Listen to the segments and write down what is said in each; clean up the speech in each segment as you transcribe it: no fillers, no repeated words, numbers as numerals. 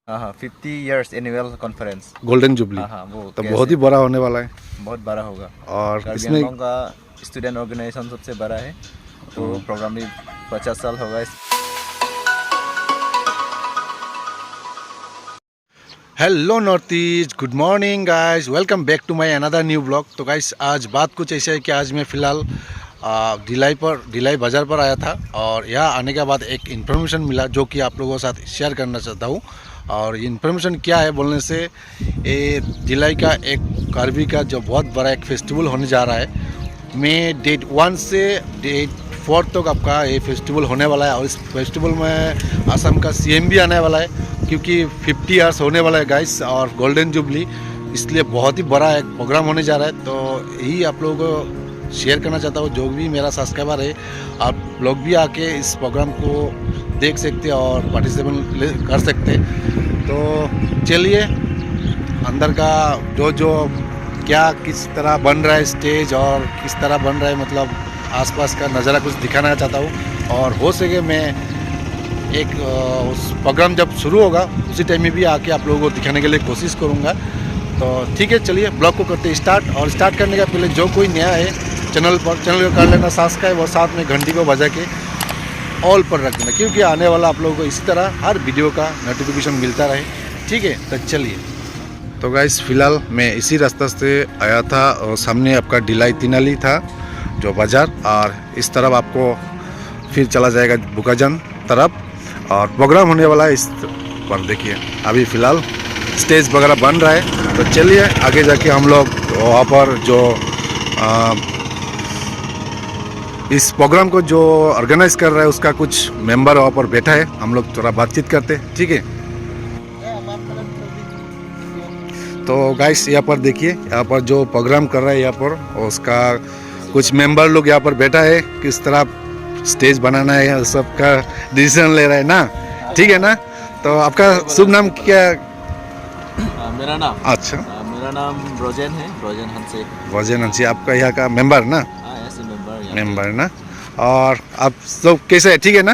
हाँ हाँ 50 years annual conference. Golden jubilee. हाँ हाँ वो तो कैसे बहुत ही बड़ा होने वाला है। बहुत बड़ा होगा। और कार्बी इसमें आंगलोंग का स्टूडेंट ऑर्गेनाइजेशन सबसे बड़ा है, तो प्रोग्राम भी 50 साल होगा इस। Hello north east, good morning guys, welcome back to my another new blog. तो गाइस आज बात कुछ ऐसा है कि आज मैं फ़िलहाल ढिलाई बाज़ार पर आया था और यहाँ आने के बाद एक इन्फॉर्मेशन मिला जो कि आप लोगों के साथ शेयर करना चाहता हूँ। और ये इन्फॉर्मेशन क्या है बोलने से, ये ढिलाई का एक कार्बी का जो बहुत बड़ा एक फेस्टिवल होने जा रहा है। मैं डेट 1 से डेट 4 तक आपका ये फेस्टिवल होने वाला है। और इस फेस्टिवल में असम का सीएम भी आने वाला है, क्योंकि 50 ईयर्स होने वाला है गाइस और गोल्डन जुबली, इसलिए बहुत ही बड़ा एक प्रोग्राम होने जा रहा है। तो यही आप लोगों को शेयर करना चाहता हूँ, जो भी मेरा सब्सक्राइबर है आप लोग भी आके इस प्रोग्राम को देख सकते और पार्टिसिपेट कर सकते। तो चलिए अंदर का जो क्या किस तरह बन रहा है स्टेज और किस तरह बन रहा है, मतलब आसपास का नज़ारा कुछ दिखाना चाहता हूँ। और हो सके मैं एक उस प्रोग्राम जब शुरू होगा उसी टाइम में भी आके आप लोगों को दिखाने के लिए कोशिश करूँगा। तो ठीक है, चलिए ब्लॉग को करते स्टार्ट। और स्टार्ट करने का पहले जो कोई नया है चैनल को कर लेना सब्सक्राइब और साथ में घंटी को बजा के ऑल पर रख देना, क्योंकि आने वाला आप लोगों को इसी तरह हर वीडियो का नोटिफिकेशन मिलता रहे। ठीक है, तो चलिए। तो गाइस फिलहाल मैं इसी रास्ते से आया था और सामने आपका ढिलाई तिनाली था जो बाज़ार, और इस तरफ आपको फिर चला जाएगा बुकाजन तरफ और प्रोग्राम होने वाला है। इस पर देखिए अभी फ़िलहाल स्टेज वगैरह बन रहा है। तो चलिए आगे जाके हम लोग वहाँ पर जो इस प्रोग्राम को जो ऑर्गेनाइज कर रहा है उसका कुछ मेंबर वहाँ पर बैठा है, हम लोग थोड़ा बातचीत करते हैं। ठीक है, तो गाइस यहाँ पर देखिए, यहाँ पर जो प्रोग्राम कर रहा है यहाँ पर उसका कुछ मेंबर लोग यहाँ पर बैठा है, किस तरह स्टेज बनाना है सबका डिसीजन ले रहा है ना। ठीक है ना। तो आपका शुभ नाम क्या? मेरा नाम अच्छा, मेरा नाम ब्रोजेन है, ब्रोजेन हंसे। वजन हंसी आपका यहाँ का मेंबर ना? ऐसे मेंबर ना। और आप सब कैसे है? ठीक है ना।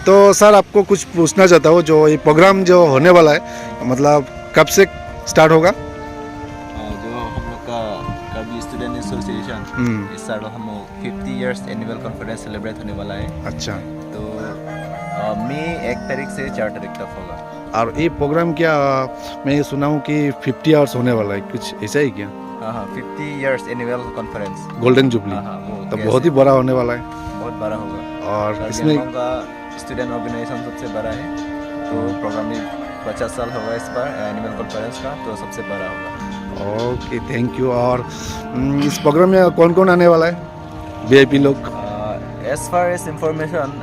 तो सर आपको कुछ पूछना चाहता हूँ, जो ये प्रोग्राम जो होने वाला है मतलब कब से स्टार्ट होगा? जो हम लोग का कार्बी स्टूडेंट एसोसिएशन इस साल हम 50 इयर्स एनुअल कॉन्फ्रेंस सेलिब्रेट होने वाला है। अच्छा, तो मई 1 तारीख से 4 तारीख तक होगा। और ये प्रोग्राम क्या, मैं ये सुना हूँ कि 50 आवर्स होने वाला है, कुछ ऐसा ही क्या? हाँ 50 years annual conference golden jubilee. हाँ वो तो कैसे बहुत ही बड़ा होने वाला है। बहुत बड़ा होगा। और कार्बी इसमें आंगलोंग का स्टूडेंट ऑर्गेनाइजेशन सबसे बड़ा है, तो प्रोग्राम भी 50 साल होगा इस बार एनुअल कॉन्फ्रेंस का, तो सबसे बड़ा होगा। Okay, thank you. और इस प्रोग्राम में कौन कौन आने वाला है वीआईपी लोग? As far as information,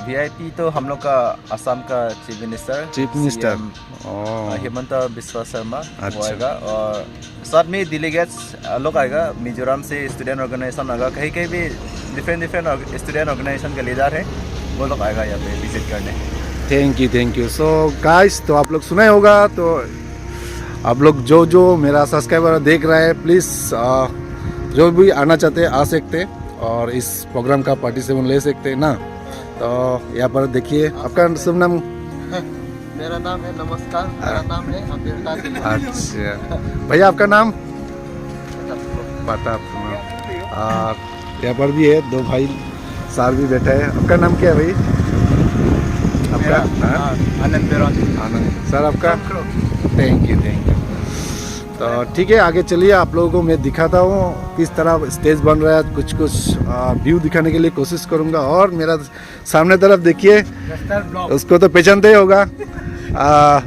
VIP तो हम लोग का असम का चीफ मिनिस्टर हेमंत बिस्वा शर्मा वो आएगा, और साथ में डेलीगेट्स लोग आएगा मिजोरम से, स्टूडेंट ऑर्गेनाइजेशन आएगा, कहीं कहीं भी डिफरेंट स्टूडेंट ऑर्गेनाइजेशन के लीडर है वो लोग आएगा यहाँ पे विजिट करने। Thank you. सो गाइस, तो आप लोग सुना ही होगा, तो आप लोग जो मेरा सब्सक्राइबर देख रहा है प्लीज़ जो भी आना चाहते हैं आ सकते और इस प्रोग्राम का पार्टिसिपेट ले सकते हैं ना। तो यहाँ पर देखिए, आपका शुभ नाम? मेरा नाम है, नमस्कार, मेरा नाम है अभिरता। अच्छा भैया, आपका नाम? पता। और यहाँ पर भी है दो भाई सार भी बैठा है। आपका नाम क्या है भाई? आपका? आनंद सर, आपका? Thank you. तो ठीक है, आगे चलिए आप लोगों को मैं दिखाता हूँ किस तरह स्टेज बन रहा है, कुछ व्यू दिखाने के लिए कोशिश करूँगा। और मेरा सामने तरफ देखिए, उसको तो पहचानते ही होगा,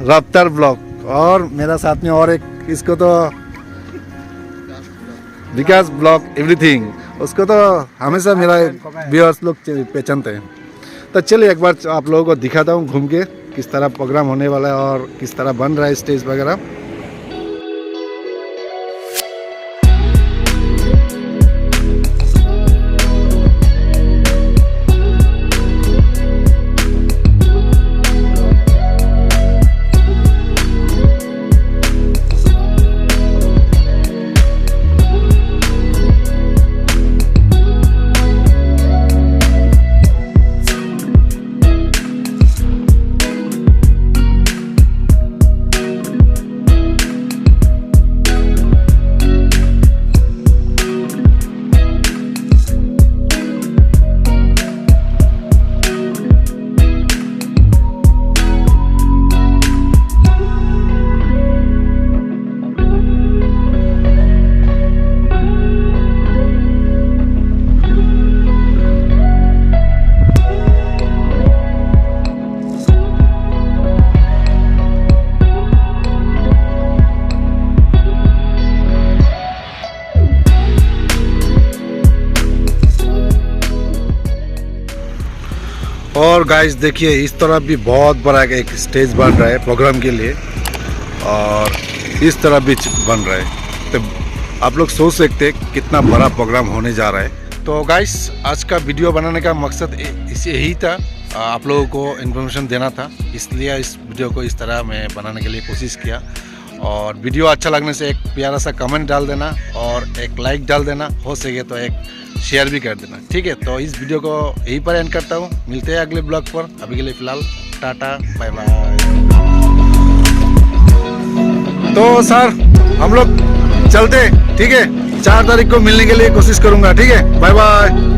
रफ्तार ब्लॉग। और मेरा साथ में और एक, इसको तो विकास ब्लॉग एवरीथिंग, उसको तो हमेशा मेरा व्यूअर्स लोग पहचानते हैं। तो चलिए एक बार आप लोगों को दिखाता हूँ घूम के किस तरह प्रोग्राम होने वाला है और किस तरह बन रहा है स्टेज वगैरह। और गाइस देखिए इस तरफ भी बहुत बड़ा एक स्टेज बन रहा है प्रोग्राम के लिए, और इस तरफ भी बन रहा है। तो आप लोग सोच सकते हैं कितना बड़ा प्रोग्राम होने जा रहा है। तो गाइस आज का वीडियो बनाने का मकसद यही था, आप लोगों को इन्फॉर्मेशन देना था, इसलिए इस वीडियो को इस तरह मैं बनाने के लिए कोशिश किया। और वीडियो अच्छा लगने से एक प्यारा सा कमेंट डाल देना और एक लाइक डाल देना, हो सके तो एक शेयर भी कर देना, ठीक है। तो इस वीडियो को यहीं पर एंड करता हूँ, मिलते हैं अगले ब्लॉग पर। अभी के लिए फ़िलहाल टाटा बाय बाय। तो सर हम लोग चलते, ठीक है, 4 तारीख को मिलने के लिए कोशिश करूँगा, ठीक है, बाय बाय।